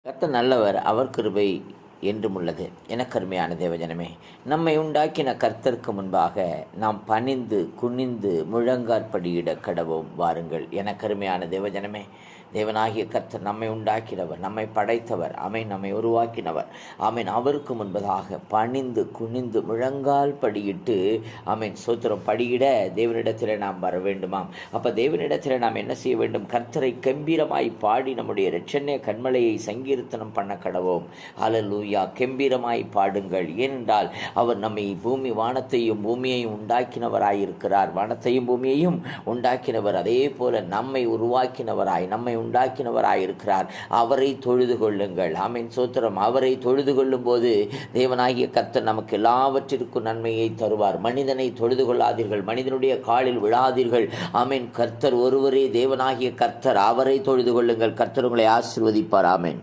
கர்த்தர் நல்லவர், அவர் கிருபை என்றும் உள்ளது. எனக்கருமையான தேவஜனமே, நம்மை உண்டாக்கின கர்த்தருக்கு முன்பாக நாம் பணிந்து குனிந்து முழங்காற்படியிட கடவோம். வாருங்கள். எனக்கருமையான தேவஜனமே, தேவனாகிய கர்த்தர் நம்மை உண்டாக்கினவர், நம்மை படைத்தவர், ஆமென், நம்மை உருவாக்கினவர், ஆமென். அவருக்கு முன்பதாக பணிந்து குனிந்து முழங்கால் படியிட்டு, ஆமென், சோத்திரம் படியிட தேவனிடத்தில் நாம் வர வேண்டுமாம். அப்போ தேவனிடத்தில் நாம் என்ன செய்ய வேண்டும்? கர்த்தரை கம்பீரமாய் பாடி நம்முடைய இரட்சணிய கண்மலையை சங்கீர்த்தனம் பண்ண கடவோம். ஹல்லேலூயா. கம்பீரமாய் பாடுங்கள். ஏனென்றால் அவர் நம்மை வானத்தையும் பூமியையும் உண்டாக்கினவராயிருக்கிறார். வானத்தையும் பூமியையும் உண்டாக்கினவர், அதே போல நம்மை உருவாக்கினவராய் நம்மை உண்டாக்கினவராயிருக்கிறார். அவரை தொழுது கொள்ளுங்கள். ஆமென், சோத்திரம். அவரை தொழுது கொள்ளும் போது தேவனாகிய கர்த்தர் நமக்கு எல்லாவற்றிற்கும் நன்மையை தருவார். மனிதனை தொழுது கொள்ளாதீர்கள், மனிதனுடைய காலில் விழாதீர்கள். ஆமென். கர்த்தர் ஒருவரே தேவனாகிய கர்த்தர், அவரை தொழுது கொள்ளுங்கள். கர்த்தர் உங்களை ஆசீர்வதிப்பார். ஆமென்.